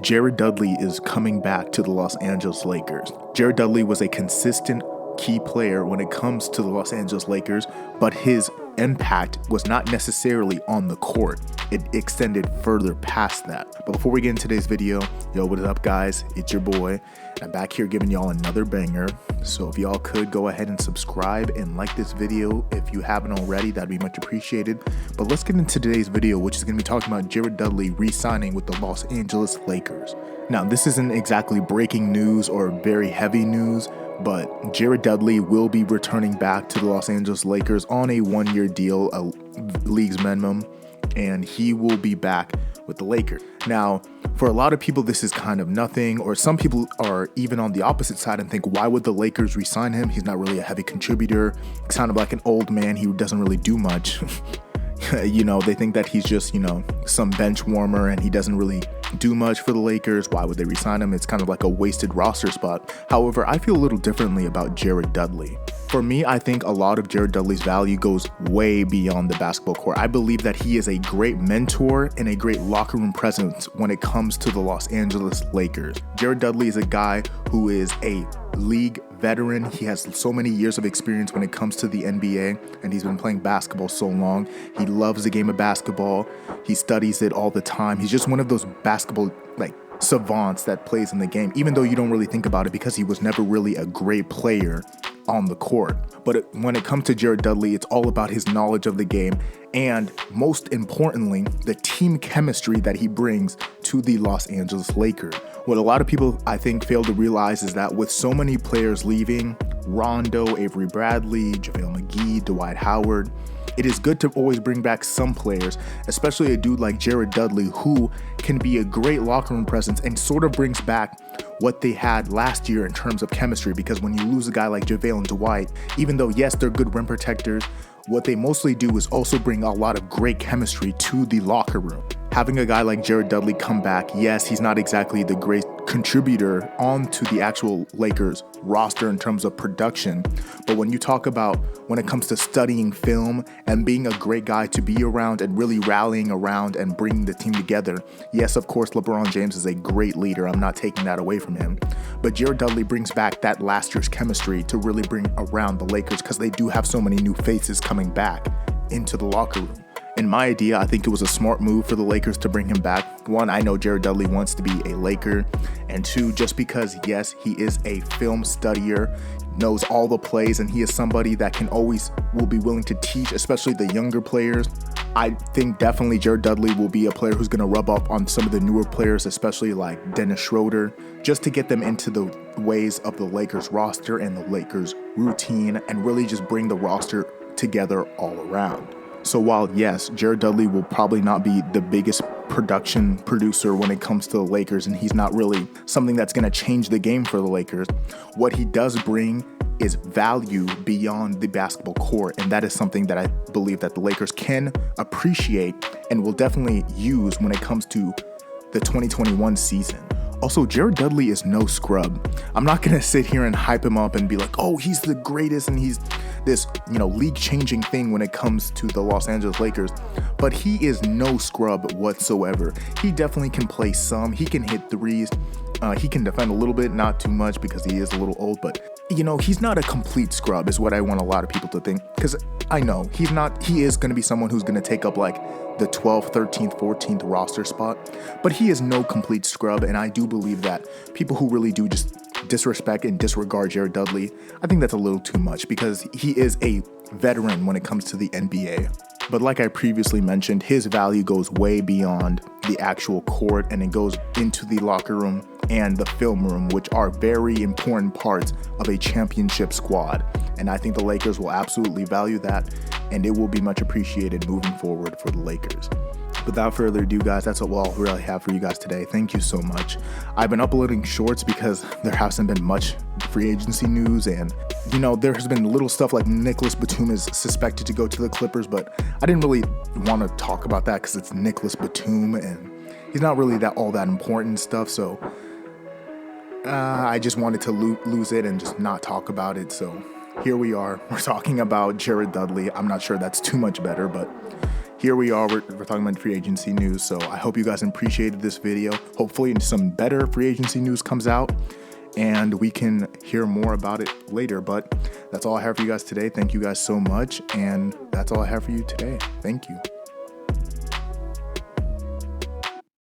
Jared Dudley is coming back to the Los Angeles Lakers. Jared Dudley was a consistent key player when it comes to the Los Angeles Lakers, but his impact was not necessarily on the court. It extended further past that. But before we get into today's video, yo, what is up, guys? It's your boy. I'm back here giving y'all another banger. So if y'all could go ahead and subscribe and like this video if you haven't already, that'd be much appreciated. But let's get into today's video, which is going to be talking about Jared Dudley re-signing with the Los Angeles Lakers. Now, this isn't exactly breaking news or very heavy news, but Jared Dudley will be returning back to the Los Angeles Lakers on a one-year deal, a league's minimum, and he will be back with the Lakers. Now, for a lot of people, this is kind of nothing, or some people are even on the opposite side and think, why would the Lakers re-sign him? He's not really a heavy contributor. He's kind of like an old man. He doesn't really do much. They think that he's just, some bench warmer and he doesn't really do much for the Lakers. Why would they re-sign him? It's kind of like a wasted roster spot. However, I feel a little differently about Jared Dudley. For me, I think a lot of Jared Dudley's value goes way beyond the basketball court. I believe that he is a great mentor and a great locker room presence when it comes to the Los Angeles Lakers. Jared Dudley is a guy who is a league veteran. He has so many years of experience when it comes to the NBA, and he's been playing basketball so long. He loves the game of basketball. He studies it all the time. He's just one of those basketball savants that plays in the game, even though you don't really think about it because he was never really a great player on the court. But when it comes to Jared Dudley, it's all about his knowledge of the game and, most importantly, the team chemistry that he brings to the Los Angeles Lakers. What a lot of people, I think, fail to realize is that with so many players leaving, Rondo, Avery Bradley, JaVale McGee, Dwight Howard, it is good to always bring back some players, especially a dude like Jared Dudley, who can be a great locker room presence and sort of brings back what they had last year in terms of chemistry. Because when you lose a guy like JaVale and Dwight, even though, yes, they're good rim protectors, what they mostly do is also bring a lot of great chemistry to the locker room. Having a guy like Jared Dudley come back, yes, he's not exactly the great contributor onto the actual Lakers roster in terms of production, but when you talk about when it comes to studying film and being a great guy to be around and really rallying around and bringing the team together, yes, of course, LeBron James is a great leader. I'm not taking that away from him, but Jared Dudley brings back that last year's chemistry to really bring around the Lakers because they do have so many new faces coming back into the locker room. In my idea, I think it was a smart move for the Lakers to bring him back. One, I know Jared Dudley wants to be a Laker. And two, just because, yes, he is a film studier, knows all the plays, and he is somebody that will be willing to teach, especially the younger players. I think definitely Jared Dudley will be a player who's going to rub off on some of the newer players, especially like Dennis Schroeder, just to get them into the ways of the Lakers roster and the Lakers routine and really just bring the roster together all around. So while, yes, Jared Dudley will probably not be the biggest producer when it comes to the Lakers, and he's not really something that's going to change the game for the Lakers, what he does bring is value beyond the basketball court, and that is something that I believe that the Lakers can appreciate and will definitely use when it comes to the 2021 season. Also, Jared Dudley is no scrub. I'm not going to sit here and hype him up and be like, oh, he's the greatest and he's this, league-changing thing when it comes to the Los Angeles Lakers, but he is no scrub whatsoever. He definitely can play some. He can hit threes. He can defend a little bit, not too much because he is a little old, but he's not a complete scrub is what I want a lot of people to think, because I know he is going to be someone who's going to take up like the 12th, 13th, 14th roster spot, but he is no complete scrub, and I do believe that people who really do just disrespect and disregard Jared Dudley, I think that's a little too much because he is a veteran when it comes to the NBA. But like I previously mentioned, his value goes way beyond the actual court, and it goes into the locker room and the film room, which are very important parts of a championship squad. And I think the Lakers will absolutely value that, and it will be much appreciated moving forward for the Lakers. Without further ado, guys, that's all I really have for you guys today. Thank you so much. I've been uploading shorts because there hasn't been much free agency news, and there has been little stuff like Nicholas Batum is suspected to go to the Clippers, but I didn't really want to talk about that because it's Nicholas Batum and he's not really all that important stuff. So I just wanted to lose it and just not talk about it. So here we are. We're talking about Jared Dudley. I'm not sure that's too much better, but here we are, we're talking about free agency news. So I hope you guys appreciated this video. Hopefully some better free agency news comes out and we can hear more about it later. But that's all I have for you guys today. Thank you guys so much. And that's all I have for you today. Thank you.